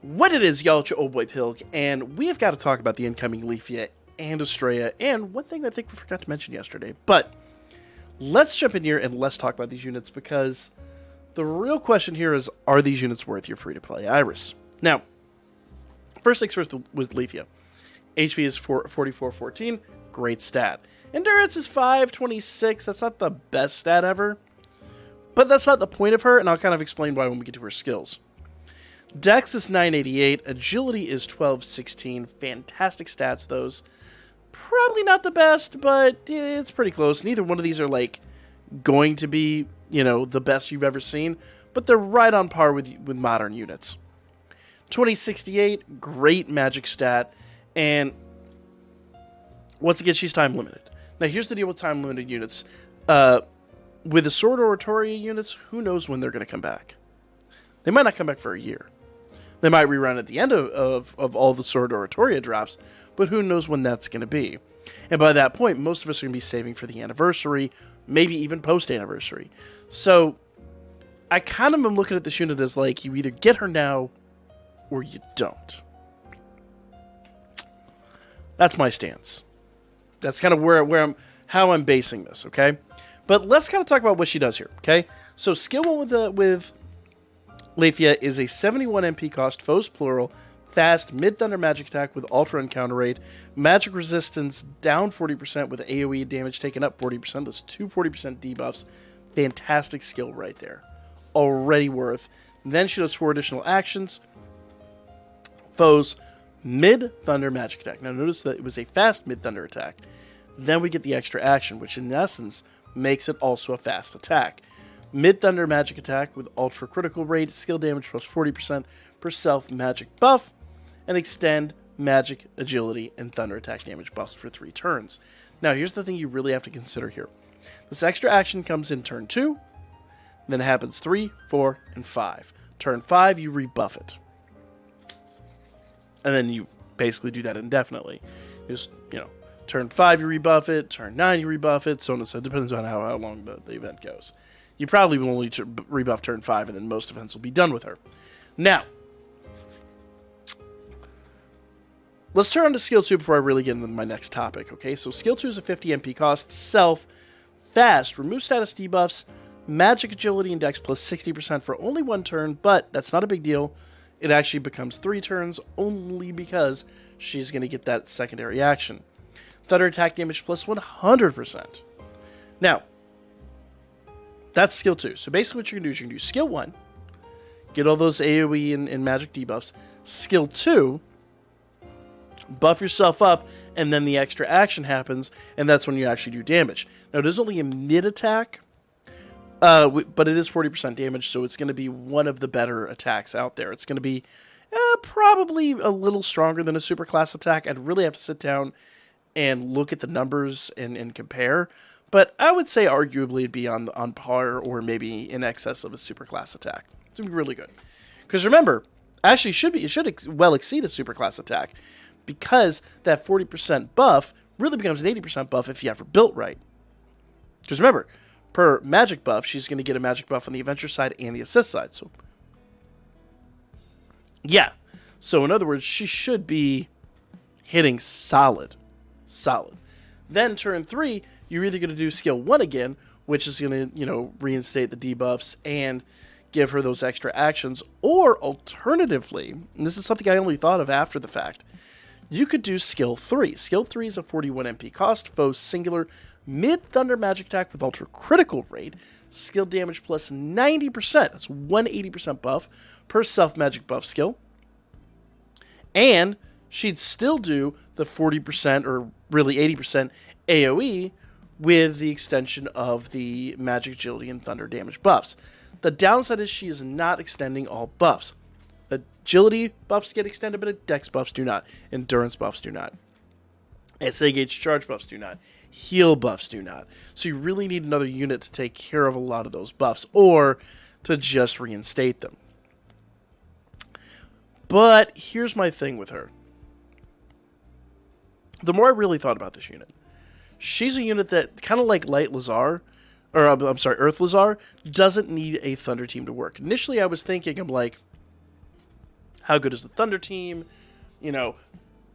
What it is, y'all, it's your old boy Pilg, and we have got to talk about the incoming Leafia and Estrella, and one thing I think we forgot to mention yesterday. But let's jump in here and let's talk about these units, because the real question here is, are these units worth your free-to-play Iris? Now, first things first with Leafia. HP is 4414, great stat. Endurance is 526, that's not the best stat ever, but that's not the point of her, and I'll kind of explain why when we get to her skills. Dex is 988, Agility is 1216, fantastic stats those. Probably not the best, but it's pretty close. Neither one of these are like going to be, the best you've ever seen, but they're right on par with modern units. 2068, great magic stat, and once again, she's time limited. Now here's the deal with time limited units. With the Sword Oratoria units, who knows when they're going to come back? They might not come back for a year. They might rerun at the end of all the Sword Oratoria drops, but who knows when that's going to be. And by that point, most of us are going to be saving for the anniversary, maybe even post-anniversary. So I kind of am looking at this unit as like, you either get her now or you don't. That's my stance. That's kind of how I'm basing this, okay? But let's kind of talk about what she does here, okay? So skill 1 with Leafia is a 71 MP cost, foes plural, fast, mid-thunder magic attack with ultra and counter rate, magic resistance down 40% with AoE damage taken up 40%. That's 2 40% debuffs. Fantastic skill right there. Already worth. Then she does 4 additional actions. Foes, mid-thunder magic attack. Now notice that it was a fast mid-thunder attack. Then we get the extra action, which in essence makes it also a fast attack. Mid-thunder magic attack with ultra critical rate, skill damage plus 40% per self magic buff, and extend magic, agility, and thunder attack damage buffs for 3 turns. Now here's the thing you really have to consider here. This extra action comes in turn 2, then it happens 3, 4, and 5. Turn 5, you rebuff it. And then you basically do that indefinitely. Just, turn 5 you rebuff it, turn 9 you rebuff it, so on and so. It depends on how long the event goes. You probably will only rebuff turn 5, and then most events will be done with her. Now, let's turn on to skill 2 before I really get into my next topic, okay? So skill 2 is a 50 MP cost, self, fast, remove status debuffs, magic agility and dex plus 60% for only 1 turn, but that's not a big deal. It actually becomes 3 turns only because she's going to get that secondary action. Thunder attack damage plus 100%. Now, that's skill 2. So basically what you're going to do is you're going to do skill 1, get all those AoE and magic debuffs. Skill 2, buff yourself up, and then the extra action happens, and that's when you actually do damage. Now, it is only a mid-attack, but it is 40% damage, so it's going to be one of the better attacks out there. It's going to be probably a little stronger than a superclass attack. I'd really have to sit down and look at the numbers and compare. But I would say arguably it'd be on par or maybe in excess of a superclass attack. It's going to be really good. Because remember, actually it should well exceed a superclass attack, because that 40% buff really becomes an 80% buff if you have her built right. Because remember, per magic buff, she's going to get a magic buff on the adventure side and the assist side. So, yeah. So in other words, she should be hitting solid. Then turn 3, you're either going to do skill 1 again, which is going to, reinstate the debuffs and give her those extra actions, or alternatively, and this is something I only thought of after the fact, you could do skill 3. Skill 3 is a 41 MP cost, foes singular, mid-thunder magic attack with ultra critical rate, skill damage plus 90%, that's 180% buff per self magic buff skill, and she'd still do the 40% or really 80% AoE with the extension of the magic agility and thunder damage buffs. The downside is she is not extending all buffs. Agility buffs get extended, but dex buffs do not. Endurance buffs do not. SA gauge charge buffs do not. Heal buffs do not. So you really need another unit to take care of a lot of those buffs, or to just reinstate them. But here's my thing with her. The more I really thought about this unit, she's a unit that, kind of like Light Lazar, or I'm sorry, Earth Lazar, doesn't need a Thunder team to work. Initially, I was thinking, I'm like, How good is the Thunder team? You know,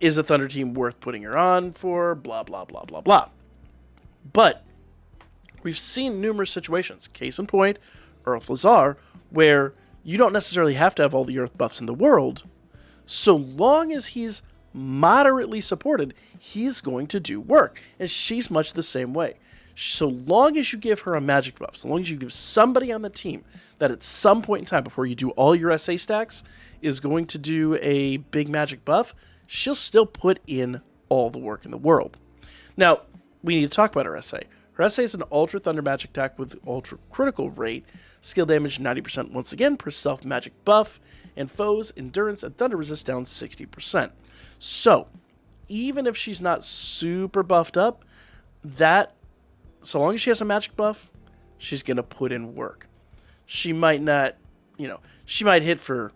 is the Thunder team worth putting her on for? Blah, blah, blah, blah, blah. But we've seen numerous situations, case in point, Earth Lazar, where you don't necessarily have to have all the Earth buffs in the world. So long as he's moderately supported, he's going to do work. And she's much the same way. So long as you give her a magic buff, so long as you give somebody on the team that at some point in time before you do all your SA stacks is going to do a big magic buff, she'll still put in all the work in the world. Now, we need to talk about her SA. Her SA is an Ultra Thunder Magic attack with Ultra Critical Rate, skill damage 90% once again per self magic buff, and foes, endurance, and thunder resist down 60%. So, even if she's not super buffed up, so long as she has a magic buff, she's going to put in work. She might not, she might hit for,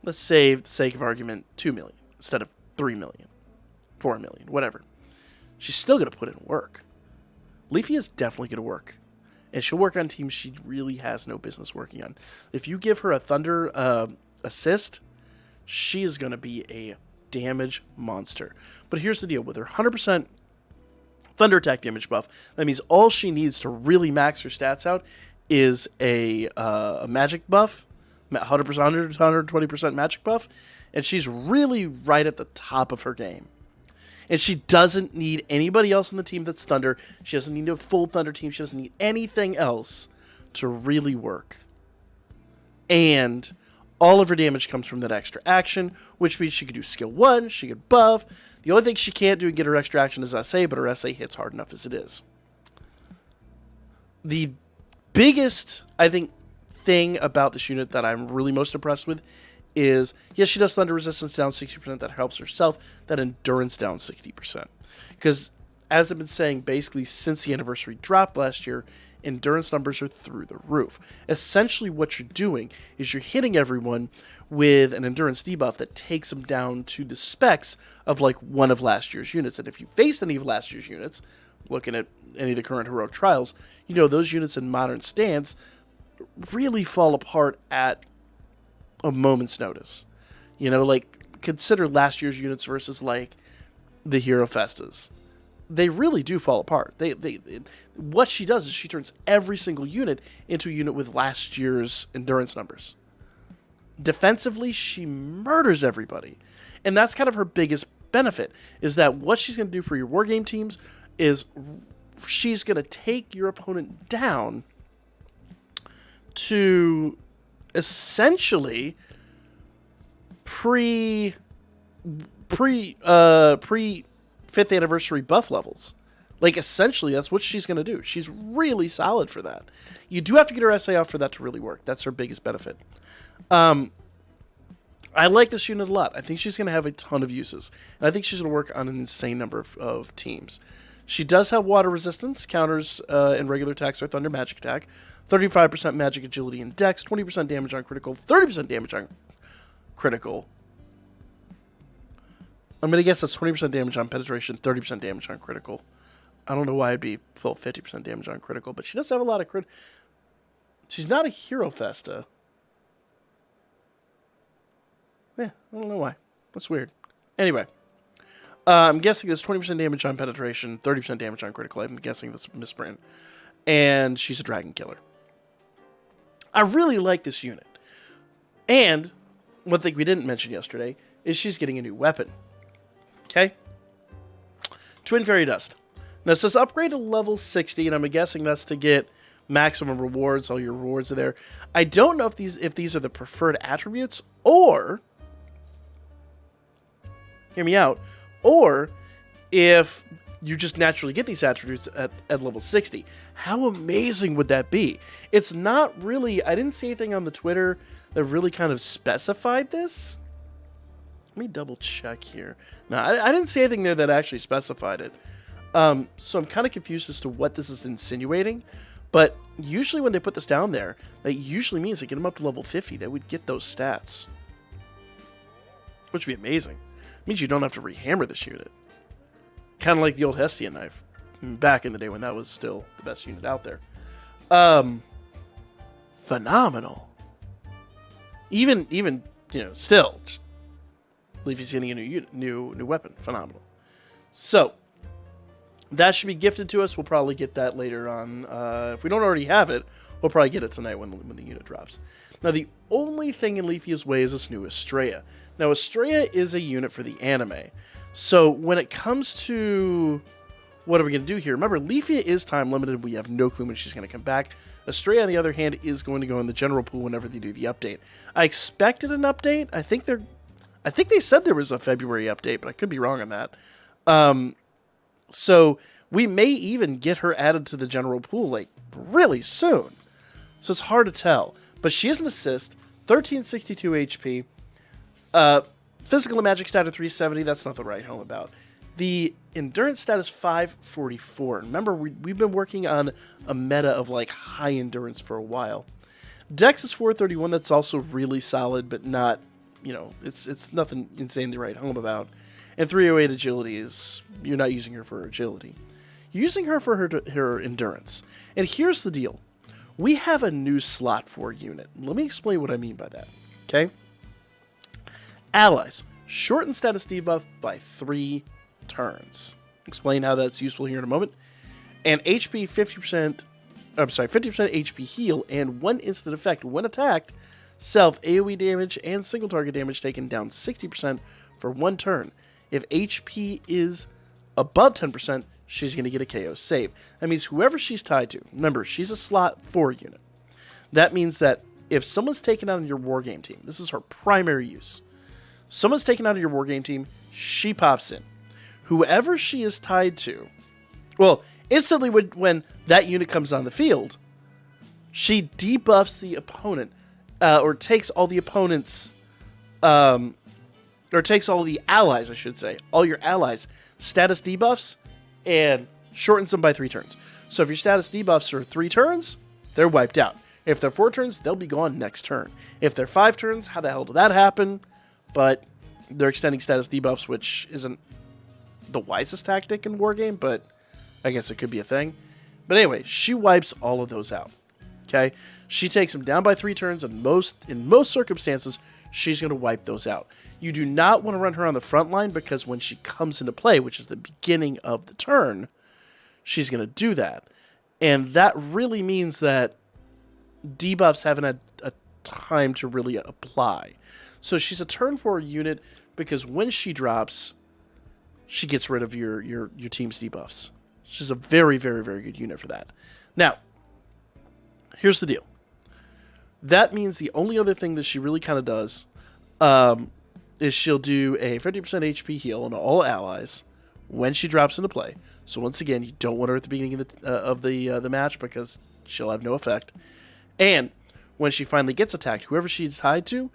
let's say, for the sake of argument, 2 million instead of 3 million, 4 million, whatever. She's still going to put in work. Leafy is definitely going to work. And she'll work on teams she really has no business working on. If you give her a Thunder assist, she is going to be a damage monster. But here's the deal. With her 100% Thunder attack damage buff, that means all she needs to really max her stats out is a magic buff, 100%, 120% magic buff, and she's really right at the top of her game. And she doesn't need anybody else on the team that's Thunder. She doesn't need a full Thunder team. She doesn't need anything else to really work. And all of her damage comes from that extra action, which means she could do skill 1, she could buff. The only thing she can't do and get her extra action is SA, but her SA hits hard enough as it is. The biggest, I think, thing about this unit that I'm really most impressed with is, yes, she does thunder resistance down 60%. That helps herself. That endurance down 60%. Because, as I've been saying, basically since the anniversary drop last year, endurance numbers are through the roof. Essentially what you're doing is you're hitting everyone with an endurance debuff that takes them down to the specs of like one of last year's units. And if you face any of last year's units, looking at any of the current heroic trials, those units in modern stance really fall apart at a moment's notice. Consider last year's units versus like the Hero Festas. They really do fall apart. What she does is she turns every single unit into a unit with last year's endurance numbers. Defensively, she murders everybody. And that's kind of her biggest benefit, is that what she's going to do for your wargame teams is she's going to take your opponent down to essentially pre 5th anniversary buff levels. Like, essentially, that's what she's going to do. She's really solid for that. You do have to get her SA off for that to really work. That's her biggest benefit. I like this unit a lot. I think she's going to have a ton of uses. And I think she's going to work on an insane number of teams. She does have water resistance, counters in regular attacks or thunder magic attack, 35% magic agility and dex, 20% damage on critical, 30% damage on critical. I'm going to guess that's 20% damage on penetration, 30% damage on critical. I don't know why it'd be full 50% damage on critical, but she does have a lot of crit. She's not a Hero Festa. Yeah, I don't know why. That's weird. Anyway. I'm guessing there's 20% damage on penetration, 30% damage on critical. I'm guessing that's misprint. And she's a dragon killer. I really like this unit. And one thing we didn't mention yesterday is she's getting a new weapon. Okay? Twin Fairy Dust. Now it says upgrade to level 60, and I'm guessing that's to get maximum rewards. All your rewards are there. I don't know if these are the preferred attributes, or hear me out, or if you just naturally get these attributes at level 60. How amazing would that be? It's not really, I didn't see anything on the Twitter that really kind of specified this. Let me double check here. No, I didn't see anything there that actually specified it. So I'm kind of confused as to what this is insinuating. But usually when they put this down there, that usually means they get them up to level 50. They would get those stats. Which would be amazing. It means you don't have to rehammer this unit. Kind of like the old Hestian knife. Back in the day when that was still the best unit out there. Phenomenal. Even still, just Leafy's getting a new weapon. Phenomenal. So, that should be gifted to us. We'll probably get that later on. If we don't already have it, we'll probably get it tonight when the unit drops. Now, the only thing in Leafia's way is this new Estrella. Now, Estrella is a unit for the anime. So, when it comes to what are we going to do here? Remember, Leafia is time limited. We have no clue when she's going to come back. Estrella, on the other hand, is going to go in the general pool whenever they do the update. I expected an update. I think they said there was a February update, but I could be wrong on that. So we may even get her added to the general pool like really soon. So it's hard to tell. But she is an assist, 1362 HP. Physical and magic stat of 370, that's not the right home about. The endurance stat is 544. Remember, we've been working on a meta of like high endurance for a while. Dex is 431, that's also really solid, but not, it's nothing insane to write home about. And 308 agility is, you're not using her for her agility. You're using her for her endurance. And here's the deal. We have a new slot 4 unit. Let me explain what I mean by that. Okay? Allies. Shorten status debuff by 3 turns. Explain how that's useful here in a moment. And HP 50%, 50% HP heal and 1 instant effect when attacked. Self AoE damage and single target damage taken down 60% for 1 turn. If HP is above 10%, she's going to get a KO save. That means whoever she's tied to, remember, she's a slot 4 unit. That means that if someone's taken out on your wargame team, this is her primary use. Someone's taken out of your wargame team, she pops in. Whoever she is tied to, well, instantly when that unit comes on the field, she debuffs the opponent, or takes all the opponent's, or takes all the allies, I should say, all your allies' status debuffs, and shortens them by 3 turns. So if your status debuffs are 3 turns, they're wiped out. If they're 4 turns, they'll be gone next turn. If they're 5 turns, how the hell did that happen? But they're extending status debuffs, which isn't the wisest tactic in Wargame, but I guess it could be a thing. But anyway, she wipes all of those out. Okay? She takes them down by 3 turns, and in most circumstances, she's going to wipe those out. You do not want to run her on the front line, because when she comes into play, which is the beginning of the turn, she's going to do that. And that really means that debuffs haven't had a time to really apply. So she's a turn 4 unit, because when she drops, she gets rid of your team's debuffs. She's a very, very, very good unit for that. Now, here's the deal. That means the only other thing that she really kind of does is she'll do a 50% HP heal on all allies when she drops into play. So once again, you don't want her at the beginning of the match, because she'll have no effect. And when she finally gets attacked, whoever she's tied to,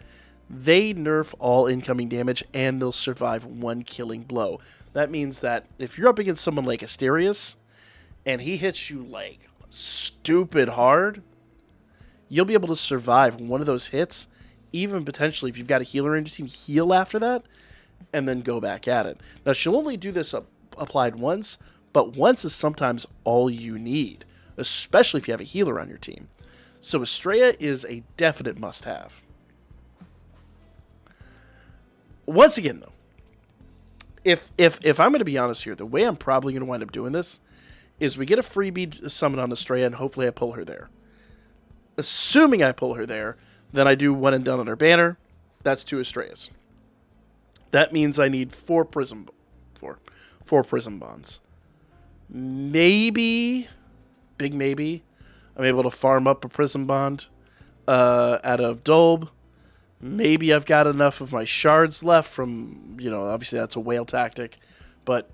they nerf all incoming damage, and they'll survive 1 killing blow. That means that if you're up against someone like Asterius, and he hits you like stupid hard, you'll be able to survive one of those hits, even potentially if you've got a healer in your team, heal after that, and then go back at it. Now, she'll only do this applied once, but once is sometimes all you need, especially if you have a healer on your team. So Estrella is a definite must-have. Once again, though, if I'm going to be honest here, the way I'm probably going to wind up doing this is we get a freebie summon on Estrella, and hopefully I pull her there. Assuming I pull her there, then I do 1 and done on her banner. That's 2 Estrellas. That means I need 4 prism bonds. Maybe, big maybe, I'm able to farm up a prism bond out of Dolb. Maybe I've got enough of my shards left from, obviously that's a whale tactic. But,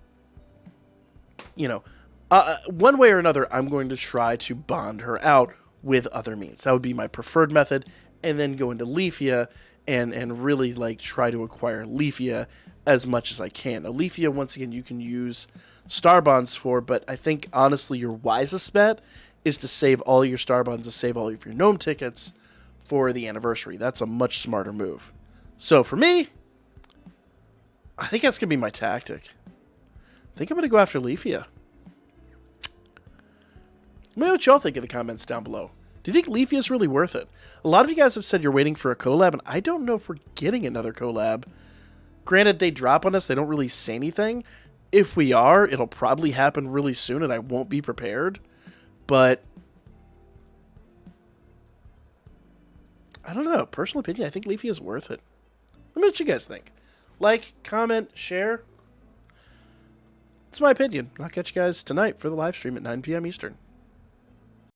one way or another, I'm going to try to bond her out with other means. That would be my preferred method. And then go into Leafia and really try to acquire Leafia as much as I can. Now, Leafia, once again, you can use star bonds for, but I think, honestly, your wisest bet is to save all your star bonds, to save all of your gnome tickets for the anniversary. That's a much smarter move. So for me, I think that's going to be my tactic. I think I'm going to go after Leafia. Let me know what y'all think in the comments down below. Do you think Leafy is really worth it? A lot of you guys have said you're waiting for a collab, and I don't know if we're getting another collab. Granted, they drop on us. They don't really say anything. If we are, it'll probably happen really soon, and I won't be prepared. But I don't know. Personal opinion, I think Leafy is worth it. Let me know what you guys think. Like, comment, share. It's my opinion. I'll catch you guys tonight for the live stream at 9 p.m. Eastern.